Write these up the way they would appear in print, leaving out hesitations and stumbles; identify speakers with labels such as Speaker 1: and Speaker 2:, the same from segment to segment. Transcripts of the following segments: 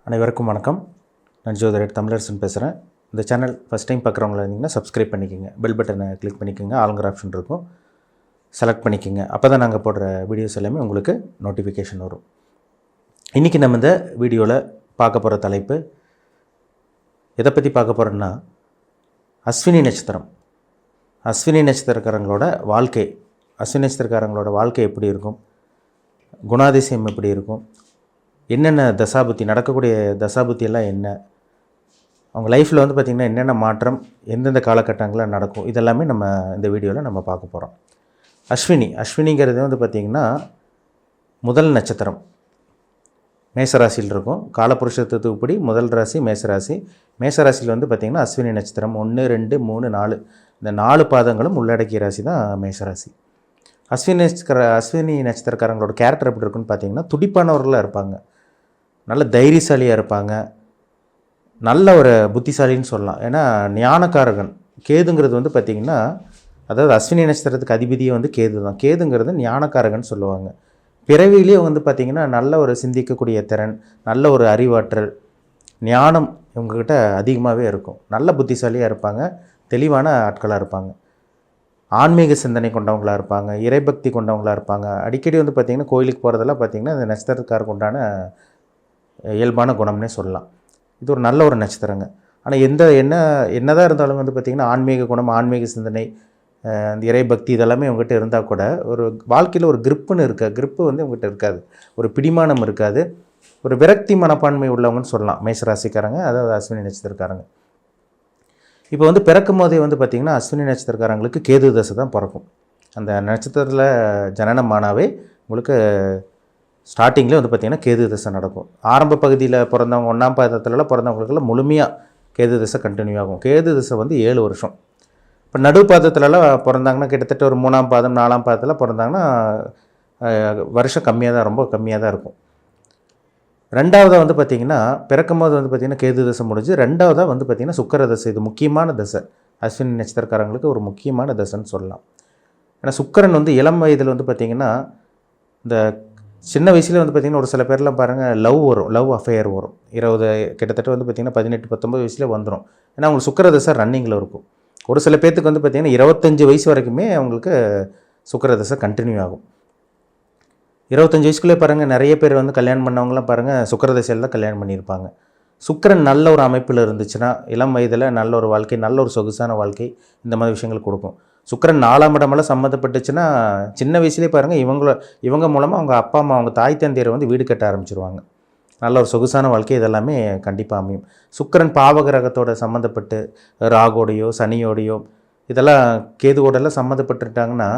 Speaker 1: அனைவருக்கும் வணக்கம். நான் ஜோதிடர் தமிழரசன் பேசுகிறேன். இந்த சேனல் ஃபஸ்ட் டைம் பார்க்குறவங்களா இருந்தீங்கன்னா சப்ஸ்கிரைப் பண்ணிக்கோங்க. பெல் பட்டனை கிளிக் பண்ணிக்கோங்க. ஆளுங்கிற ஆப்ஷன் இருக்கும், செலக்ட் பண்ணிக்கோங்க. அப்போ தான் நாங்கள் போடுற வீடியோஸ் எல்லாமே உங்களுக்கு நோட்டிஃபிகேஷன் வரும். இன்றைக்கி நம்ம இந்த வீடியோவில் பார்க்க போகிற தலைப்பு எதை பற்றி பார்க்க போகிறோன்னா, அஸ்வினி நட்சத்திரம். அஸ்வினி நட்சத்திரக்காரங்களோட வாழ்க்கை, அஸ்வினி நட்சத்திரக்காரங்களோட வாழ்க்கை எப்படி இருக்கும், குணாதிசயம் எப்படி இருக்கும், என்னென்ன தசாபுத்தி நடக்கக்கூடிய தசாபுத்தியெல்லாம் என்ன, அவங்க லைஃப்பில் வந்து பார்த்திங்கன்னா என்னென்ன மாற்றம் எந்தெந்த காலகட்டங்களில் நடக்கும், இதெல்லாமே நம்ம இந்த வீடியோவில் நம்ம பார்க்க போகிறோம். அஸ்வினிங்கிறது வந்து பார்த்திங்கன்னா முதல் நட்சத்திரம் மேசராசியில் இருக்கும். காலபுருஷத்துவப்படி முதல் ராசி மேசராசி. மேசராசியில் வந்து பார்த்திங்கன்னா அஸ்வினி நட்சத்திரம் 1, 2, 3, 4 இந்த 4 பாதங்களும் உள்ளடக்கிய ராசி தான் மேசராசி. அஸ்வினி நட்சத்திரக்காரங்களோட கேரக்டர் எப்படி இருக்குன்னு பார்த்திங்கன்னா துடிப்பானவர்களாக இருப்பாங்க, நல்ல தைரியசாலியாக இருப்பாங்க, நல்ல ஒரு புத்திசாலின்னு சொல்லலாம். ஏன்னா ஞானக்காரகன் கேதுங்கிறது வந்து பார்த்திங்கன்னா, அதாவது அஸ்வினி நட்சத்திரத்துக்கு அதிபதியே வந்து கேது தான். கேதுங்கிறது ஞானக்காரகன் சொல்லுவாங்க. பிறவிலேயே வந்து பார்த்திங்கன்னா நல்ல ஒரு சிந்திக்கக்கூடிய திறன், நல்ல ஒரு அறிவாற்றல், ஞானம் இவங்கக்கிட்ட அதிகமாகவே இருக்கும். நல்ல புத்திசாலியாக இருப்பாங்க, தெளிவான ஆட்களாக இருப்பாங்க, ஆன்மீக சிந்தனை கொண்டவங்களாக இருப்பாங்க, இறைபக்தி கொண்டவங்களாக இருப்பாங்க. அடிக்கடி வந்து பார்த்திங்கன்னா கோயிலுக்கு போகிறதெல்லாம் பார்த்திங்கன்னா இந்த நட்சத்திரக்காருக்கு உண்டான இயல்பான குணம்னே சொல்லலாம். இது ஒரு நல்ல ஒரு நட்சத்திரங்க. ஆனால் என்னதான் இருந்தாலும் வந்து பார்த்திங்கன்னா ஆன்மீக குணம், ஆன்மீக சிந்தனை, இந்த இறைபக்தி இதெல்லாமே இவங்ககிட்ட இருந்தால் கூட ஒரு வாழ்க்கையில் ஒரு கிரிப்பு வந்து இவங்ககிட்ட இருக்காது, ஒரு பிடிமானம் இருக்காது, ஒரு விரக்தி மனப்பான்மை உள்ளவங்கன்னு சொல்லலாம் மேசராசிக்காரங்க, அதாவது அஸ்வினி நட்சத்திரக்காரங்க. இப்போ வந்து பிறக்கும் போதே வந்து பார்த்திங்கன்னா அஸ்வினி நட்சத்திரக்காரங்களுக்கு கேது தசை தான் பிறக்கும். அந்த நட்சத்திரத்தில் ஜனனமானாவே உங்களுக்கு ஸ்டார்டிங்கில் வந்து பார்த்திங்கன்னா கேது தசை நடக்கும். ஆரம்ப பகுதியில் பிறந்தவங்க 1ஆம் பாதத்துலலாம் பிறந்தவங்களுக்கெல்லாம் முழுமையாக கேது தசை கண்டினியூ ஆகும். கேது தசை வந்து 7 வருஷம். இப்போ நடு பாதத்துலலாம் பிறந்தாங்கன்னா கிட்டத்தட்ட ஒரு 3ஆம் பாதம் 4ஆம் பாதத்தில் பிறந்தாங்கன்னா வருஷம் கம்மியாக தான், ரொம்ப கம்மியாக தான் இருக்கும். ரெண்டாவதாக வந்து பார்த்திங்கன்னா பிறக்கும் போது வந்து பார்த்திங்கன்னா கேது தசை முடிஞ்சு, ரெண்டாவதாக வந்து பார்த்திங்கன்னா சுக்கிர தசை. இது முக்கியமான தசை, அஸ்வினி நட்சத்திரக்காரங்களுக்கு ஒரு முக்கியமான தசைன்னு சொல்லலாம். ஏன்னா சுக்கிரன் வந்து இளம் வயதில் வந்து பார்த்திங்கன்னா இந்த சின்ன வயசுலேயே வந்து பார்த்திங்கன்னா ஒரு சில பேர்லாம் பாருங்கள் லவ் அஃபேர் வரும். கிட்டத்தட்ட வந்து பார்த்திங்கன்னா 18, 19 வயசுலேயே வந்துடும். ஏன்னா அவங்களுக்கு சுக்கிர தசை ரன்னிங்கில் இருக்கும். ஒரு சில பேர்த்துக்கு வந்து பார்த்திங்கன்னா 25 வயசு வரைக்குமே அவங்களுக்கு சுக்கிர தசை கண்டினியூ ஆகும். 25 வயசுக்குள்ளே பாருங்கள் நிறைய பேர் வந்து கல்யாணம் பண்ணவங்களாம் பாருங்கள் சுக்கிர தசையில் தான் கல்யாணம் பண்ணியிருப்பாங்க. சுக்கிரன் நல்ல ஒரு அமைப்பில் இருந்துச்சுன்னா இளம் வயதில் நல்ல ஒரு வாழ்க்கை, நல்ல ஒரு சொகுசான வாழ்க்கை, இந்த மாதிரி விஷயங்கள் கொடுக்கும். சுக்கிரன் 4ஆம் இடமெல்லாம் சம்மந்தப்பட்டுச்சுன்னா சின்ன வயசுலேயே பாருங்கள் இவங்க மூலமாக அவங்க அப்பா அம்மா, அவங்க தாய் தந்தையரை வந்து வீடு கட்ட ஆரம்பிச்சிருவாங்க. நல்ல ஒரு சொகுசான வாழ்க்கை இதெல்லாமே கண்டிப்பாக அமையும். சுக்கிரன் பாவகிரகத்தோட சம்மந்தப்பட்டு ராகோடையோ சனியோடையோ இதெல்லாம் கேதுவோடெல்லாம் சம்மந்தப்பட்டுட்டாங்கன்னா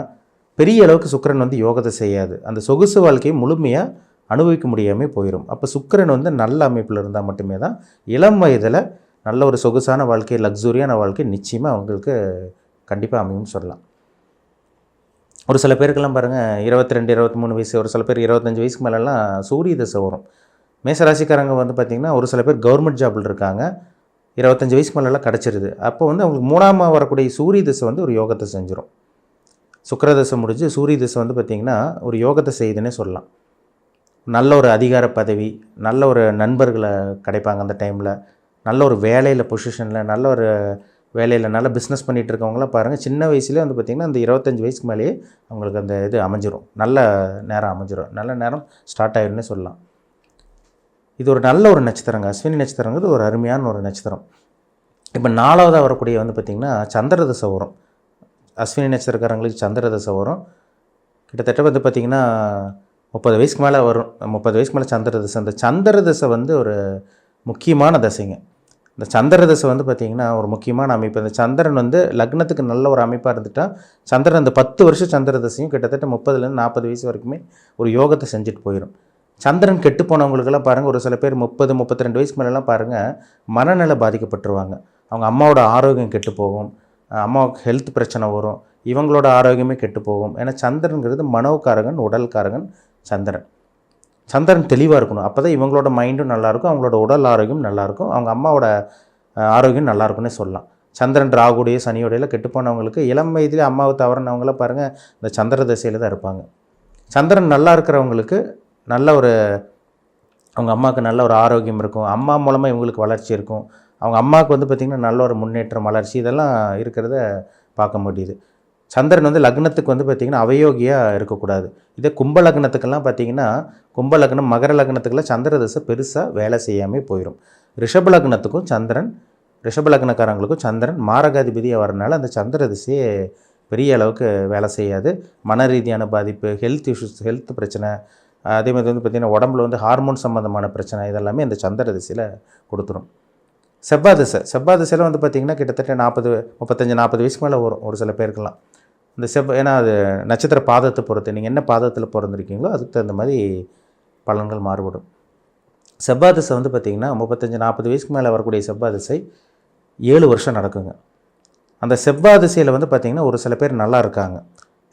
Speaker 1: பெரிய அளவுக்கு சுக்கிரன் வந்து யோகத்தை செய்யாது. அந்த சொகுசு வாழ்க்கையை முழுமையாக அனுபவிக்க முடியாமல் போயிடும். அப்போ சுக்கிரன் வந்து நல்ல அமைப்பில் இருந்தால் மட்டுமே தான் இளம் வயதில் நல்ல ஒரு சொகுசான வாழ்க்கை, லக்ஸுரியான வாழ்க்கை நிச்சயமாக அவங்களுக்கு கண்டிப்பாக அமையும்னு சொல்லலாம். ஒரு சில பேருக்கெல்லாம் பாருங்கள் 22, 23 வயசு, ஒரு சில பேர் 25 வயசுக்கு மேலெல்லாம் சூரிய தசை வரும். மேசராசிக்காரங்க வந்து பார்த்திங்கன்னா ஒரு சில பேர் கவர்மெண்ட் ஜாபில் இருக்காங்க, 25 வயசுக்கு மேலெல்லாம் கிடச்சிருது. அப்போ வந்து அவங்களுக்கு 3ஆம் வரக்கூடிய சூரிய தசை வந்து ஒரு யோகத்தை செஞ்சிடும். சுக்கிர தசை முடிஞ்சு சூரிய தசை வந்து பார்த்திங்கன்னா ஒரு யோகத்தை செய்யுதுன்னே சொல்லலாம். நல்ல ஒரு அதிகார பதவி, நல்ல ஒரு நண்பர்களை கிடைப்பாங்க அந்த டைமில், நல்ல ஒரு வேலையில் பொசிஷனில், நல்ல ஒரு வேலையில் நல்ல பிஸ்னஸ் பண்ணிகிட்டு இருக்கவங்களாம் பாருங்கள் சின்ன வயசுலேயே வந்து பார்த்திங்கன்னா அந்த 25 வயசுக்கு மேலேயே அவங்களுக்கு அந்த இது அமைஞ்சிரும், நல்ல நேரம் அமைஞ்சிரும், நல்ல நேரம் ஸ்டார்ட் ஆகிடும்னே சொல்லலாம். இது ஒரு நல்ல ஒரு நட்சத்திரங்க. அஸ்வினி நட்சத்திரங்கிறது ஒரு அருமையான ஒரு நட்சத்திரம். இப்போ 4ஆவதாக வரக்கூடிய வந்து பார்த்திங்கன்னா சந்திர தசை வரும். அஸ்வினி நட்சத்திரக்காரங்களுக்கு சந்திர தசை வரும். கிட்டத்தட்ட வந்து பார்த்திங்கன்னா 30 வயசுக்கு மேலே வரும். 30 வயசுக்கு மேலே சந்திர தசை. அந்த சந்திர தசை வந்து ஒரு முக்கியமான தசைங்க. இந்த சந்திர தசை வந்து பார்த்திங்கன்னா ஒரு முக்கியமான அமைப்பு. அந்த சந்திரன் வந்து லக்னத்துக்கு நல்ல ஒரு அமைப்பாக இருந்துட்டால் சந்திரன் அந்த 10 வருஷம் சந்திர தசையும் கிட்டத்தட்ட 30லேருந்து 40 வயசு வரைக்குமே ஒரு யோகத்தை செஞ்சுட்டு போயிடும். சந்திரன் கெட்டு போனவங்களுக்கெல்லாம் பாருங்கள் ஒரு சில பேர் 30, 32 வயசுக்கு மேலெலாம் பாருங்கள் மனநல பாதிக்கப்பட்டுருவாங்க. அவங்க அம்மாவோட ஆரோக்கியம் கெட்டு போகும், அம்மாவுக்கு ஹெல்த் பிரச்சனை வரும், இவங்களோட ஆரோக்கியமே கெட்டு போகும். ஏன்னா சந்திரனுங்கிறது மனோகாரகன், உடல்காரகன் சந்திரன் தெளிவாக இருக்கணும். அப்போ தான் இவங்களோட மைண்டும் நல்லாயிருக்கும், அவங்களோட உடல் ஆரோக்கியம் நல்லாயிருக்கும், அவங்க அம்மாவோட ஆரோக்கியம் நல்லாயிருக்குன்னே சொல்லலாம். சந்திரன் ராகுடைய சனியோடையில் கெட்டு போனவங்களுக்கு இளம் வயதிலே அம்மாவை தவறினவங்களாம் பாருங்கள் இந்த சந்திர தசையில் தான் இருப்பாங்க. சந்திரன் நல்லா இருக்கிறவங்களுக்கு நல்ல ஒரு அவங்க அம்மாவுக்கு நல்ல ஒரு ஆரோக்கியம் இருக்கும், அம்மா மூலமாக இவங்களுக்கு வளர்ச்சி இருக்கும், அவங்க அம்மாவுக்கு வந்து பார்த்திங்கன்னா நல்ல ஒரு முன்னேற்றம் வளர்ச்சி இதெல்லாம் இருக்கிறத பார்க்க முடியுது. சந்திரன் வந்து லக்னத்துக்கு வந்து பார்த்திங்கன்னா அவயோகியாக இருக்கக்கூடாது. இதே கும்ப லக்னத்துக்கெல்லாம் பார்த்திங்கன்னா கும்ப லக்னம் மகர லக்னத்துக்கெல்லாம் சந்திர தசை பெருசாக வேலை செய்யாமல் போயிடும். ரிஷப லக்னத்துக்கும் சந்திரன் ரிஷப லக்னக்காரங்களுக்கும் சந்திரன் மாரகாதிபதியாக வரனால அந்த சந்திர திசையே பெரிய அளவுக்கு வேலை செய்யாது. மன ரீதியான பாதிப்பு, ஹெல்த் இஷ்யூஸ், ஹெல்த் பிரச்சனை, அதே மாதிரி வந்து பார்த்திங்கன்னா உடம்புல வந்து ஹார்மோன் சம்மந்தமான பிரச்சனை இதெல்லாமே இந்த சந்திர திசையில் கொடுத்துரும். செவ்வாய் திசையில் வந்து பார்த்திங்கன்னா கிட்டத்தட்ட 35-40 வயசுக்கு மேலே வரும் ஒரு சில பேருக்கெல்லாம். இந்த ஏன்னா அது நட்சத்திர பாதத்தை பொறுத்து, நீங்கள் என்ன பாதத்தில் பிறந்திருக்கீங்களோ அதுக்கு தகுந்த மாதிரி பலன்கள் மாறுபடும். செவ்வாய் திசை வந்து பார்த்திங்கன்னா 35-40 வயசுக்கு மேலே வரக்கூடிய செவ்வாய் திசை 7 வருஷம் நடக்குங்க. அந்த செவ்வாய் திசையில் வந்து பார்த்திங்கன்னா ஒரு சில பேர் நல்லா இருக்காங்க.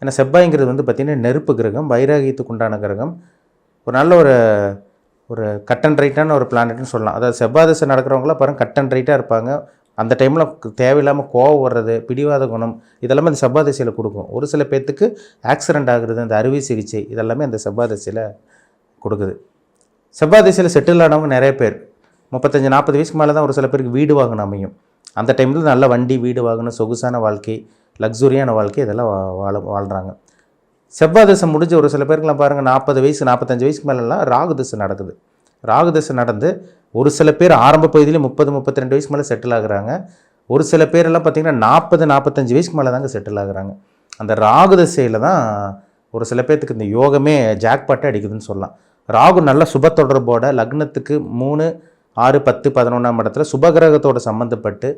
Speaker 1: ஏன்னா செவ்வாய்ங்கிறது வந்து பார்த்திங்கன்னா நெருப்பு கிரகம், வைராகியத்துக்கு உண்டான கிரகம், ஒரு நல்ல ஒரு கட் அண்ட் ரைட்டான ஒரு பிளானட்னு சொல்லலாம். அதாவது செவ்வாய் திசை நடக்கிறவங்களாம் பாருங்கள் கட் அண்ட் ரைட்டாக இருப்பாங்க. அந்த டைமில் தேவையில்லாமல் கோவம் வர்றது, பிடிவாத குணம் இதெல்லாமே அந்த செவ்வாய் திசையில் கொடுக்கும். ஒரு சில பேர்த்துக்கு ஆக்சிடெண்ட் ஆகுறது, அந்த அறுவை சிகிச்சை இதெல்லாமே அந்த செவ்வாய் திசையில் கொடுக்குது. செவ்வாய் திசையில் செட்டில் ஆனவங்க நிறைய பேர் 35-40 வயசுக்கு மேலே தான் ஒரு சில பேருக்கு வீடு வாங்கணும் அமையும். அந்த டைமில் நல்ல வண்டி, வீடு வாங்கணும், சொகுசான வாழ்க்கை, லக்ஸுரியான வாழ்க்கை இதெல்லாம் வாழ்கிறாங்க. செவ்வாய் திசை முடிஞ்ச ஒரு சில பேருக்குலாம் பாருங்கள் 40 வயசு 45 வயசுக்கு மேலெலாம் ராகு திசை நடக்குது. ராகு திசை நடந்து ஒரு சில பேர் ஆரம்ப பகுதியிலே 30-32 வயசுக்கு மேலே செட்டில் ஆகுறாங்க. ஒரு சில பேரெல்லாம் பார்த்திங்கன்னா 40-45 வயசுக்கு மேலே தாங்க செட்டில் ஆகுறாங்க. அந்த ராகு திசையில் தான் ஒரு சில பேர்த்துக்கு இந்த யோகமே ஜாக்பாட்டை அடிக்குதுன்னு சொல்லலாம். ராகு நல்ல சுப தொடர்போட லக்னத்துக்கு 3, 6, 10, 11ஆம் இடத்துல சுபகிரகத்தோடு சம்மந்தப்பட்டு,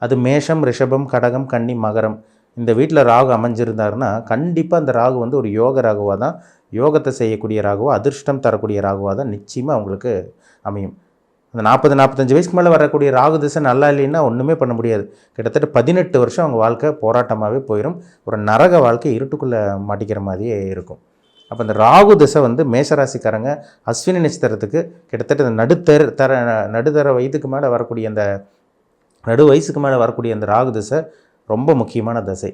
Speaker 1: அது மேஷம், ரிஷபம், கடகம், கன்னி, மகரம் இந்த வீட்டில் ராகு அமைஞ்சிருந்தாருன்னா கண்டிப்பாக அந்த ராகு வந்து ஒரு யோக ராகுவாக தான், யோகத்தை செய்யக்கூடிய ராகுவா, அதிர்ஷ்டம் தரக்கூடிய ராகுவாக தான் நிச்சயமாக அவங்களுக்கு அமையும். அந்த 40-45 வயசுக்கு மேலே வரக்கூடிய ராகு திசை நல்லா இல்லைன்னா ஒன்றுமே பண்ண முடியாது. கிட்டத்தட்ட 18 வருஷம் அவங்க வாழ்க்கை போராட்டமாகவே போயிடும். ஒரு நரக வாழ்க்கை இருட்டுக்குள்ளே மாட்டிக்கிற மாதிரியே இருக்கும். அப்போ இந்த ராகு திசை வந்து மேஷராசிக்காரங்க அஸ்வினி நட்சத்திரத்துக்கு கிட்டத்தட்ட நடுத்தர வயதுக்கு மேலே வரக்கூடிய அந்த நடு வயசுக்கு மேலே வரக்கூடிய அந்த ராகு திசை ரொம்ப முக்கியமான திசை.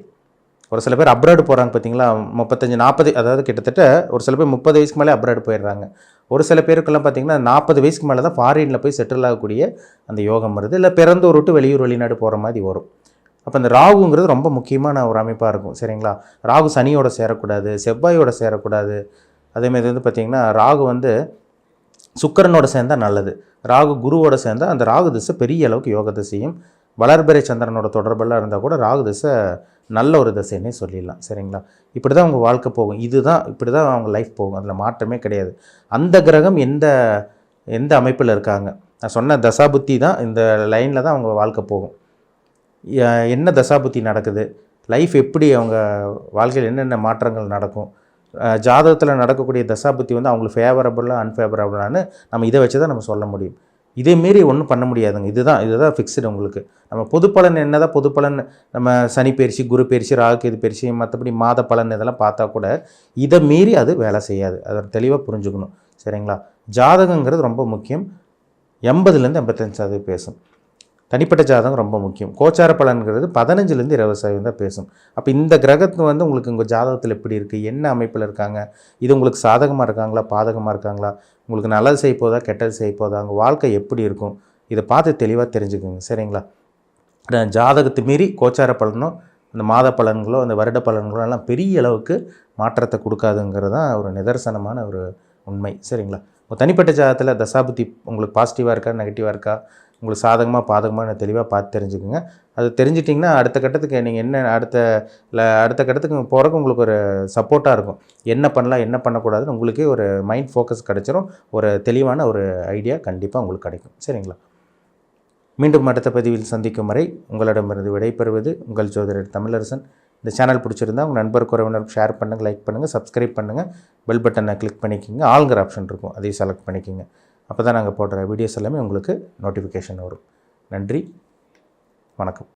Speaker 1: ஒரு சில பேர் அப்ராடு போகிறாங்க பார்த்தீங்களா, 35-40 அதாவது கிட்டத்தட்ட ஒரு சில பேர் 30 வயசுக்கு மேலே அப்ராடு போயிடுறாங்க. ஒரு சில பேருக்கெல்லாம் பார்த்திங்கன்னா 40 வயசுக்கு மேலே தான் ஃபாரினில் போய் செட்டில் ஆகக்கூடிய அந்த யோகம் வருது. இல்லை பிறந்தூர் விட்டு வெளிநாடு போகிற மாதிரி வரும். அப்போ அந்த ராகுங்கிறது ரொம்ப முக்கியமான ஒரு அமைப்பாக இருக்கும். சரிங்களா, ராகு சனியோட சேரக்கூடாது, செவ்வாயோட சேரக்கூடாது. அதேமாதிரி வந்து பார்த்திங்கன்னா ராகு வந்து சுக்கிரனோட சேர்ந்தால் நல்லது. ராகு குருவோட சேர்ந்தால் அந்த ராகு திசை பெரிய அளவுக்கு யோக திசையும், வளர்பிறை சந்திரனோட தொடர்பெல்லாம் இருந்தால் கூட ராகு திசை நல்ல ஒரு திசைன்னே சொல்லிடலாம். சரிங்களா, இப்படி தான் அவங்க வாழ்க்கை போகும். இப்படி தான் அவங்க லைஃப் போகும். அதில் மாற்றமே கிடையாது. அந்த கிரகம் எந்த அமைப்பில் இருக்காங்க, நான் சொன்ன தசாபுத்தி தான் இந்த லைனில் தான் அவங்க வாழ்க்கை போகும். என்ன தசாபுத்தி நடக்குது, லைஃப் எப்படி அவங்க வாழ்க்கையில் என்னென்ன மாற்றங்கள் நடக்கும், ஜாதகத்தில் நடக்கக்கூடிய தசாபுத்தி வந்து அவங்களுக்கு ஃபேவரபுளாக அன்ஃபேவரபுளான்னு நம்ம இதை வச்சு தான் நம்ம சொல்ல முடியும். இதேமாரி ஒன்றும் பண்ண முடியாதுங்க. இதுதான் ஃபிக்ஸ்டு உங்களுக்கு. நம்ம பொது பலன் என்ன தான் பொது பலன், நம்ம சனி பயிற்சி, குரு பயிற்சி, ராகு கேது பயிற்சி, மற்றபடி மாத பலன் இதெல்லாம் பார்த்தா கூட இதை மீறி அது வேலை செய்யாது. அதை தெளிவாக புரிஞ்சுக்கணும். சரிங்களா, ஜாதகங்கிறது ரொம்ப முக்கியம். 80-85% பேசும். தனிப்பட்ட ஜாதகம் ரொம்ப முக்கியம். கோச்சார பலன்கிறது 15-20% தான் பேசும். அப்போ இந்த கிரகத்து வந்து உங்களுக்கு உங்கள் ஜாதகத்தில் எப்படி இருக்குது, என்ன அமைப்பில் இருக்காங்க, இது உங்களுக்கு சாதகமாக இருக்காங்களா, பாதகமாக இருக்காங்களா, உங்களுக்கு நல்லது செய்ய போதா, கெட்டது செய்ய போதா, உங்கள் வாழ்க்கை எப்படி இருக்கும், இதை பார்த்து தெளிவாக தெரிஞ்சுக்கோங்க. சரிங்களா, ஜாதகத்தை மீறி கோச்சார பலனோ அந்த மாத பலன்களோ அந்த வருட பலன்களோ எல்லாம் பெரிய அளவுக்கு மாற்றத்தை கொடுக்காதுங்கிறது தான் ஒரு நிதர்சனமான ஒரு உண்மை. சரிங்களா, தனிப்பட்ட ஜாதகத்தில் தசாபுத்தி உங்களுக்கு பாசிட்டிவாக இருக்கா, நெகட்டிவாக இருக்கா, உங்களுக்கு சாதகமாக பாதகமாக தெளிவாக பார்த்து தெரிஞ்சுக்குங்க. அது தெரிஞ்சிட்டிங்கன்னா அடுத்த கட்டத்துக்கு நீங்கள் அடுத்த கட்டத்துக்கு போகிறக்கு உங்களுக்கு ஒரு சப்போர்ட்டாக இருக்கும். என்ன பண்ணலாம், என்ன பண்ணக்கூடாதுன்னு உங்களுக்கே ஒரு மைண்ட் ஃபோக்கஸ் கிடச்சிரும். ஒரு தெளிவான ஒரு ஐடியா கண்டிப்பாக உங்களுக்கு கிடைக்கும். சரிங்களா, மீண்டும் அடுத்த பதிவில் சந்திக்கும் வரை உங்களிடமிருந்து விடைபெறுவது உங்கள் ஜோதிடர் தமிழரசன். இந்த சேனல் பிடிச்சிருந்தால் உங்கள் நண்பருக்கு உறவினருக்கு ஷேர் பண்ணுங்கள், லைக் பண்ணுங்கள், சப்ஸ்கிரைப் பண்ணுங்கள், பெல் பட்டனை கிளிக் பண்ணிக்கோங்க, ஆளுங்கிற ஆப்ஷன் இருக்கும் அதையும் செலக்ட் பண்ணிக்கோங்க. அப்போ தான் நாங்கள் போடுற வீடியோஸ் எல்லாமே உங்களுக்கு நோட்டிஃபிகேஷன் வரும். நன்றி, வணக்கம்.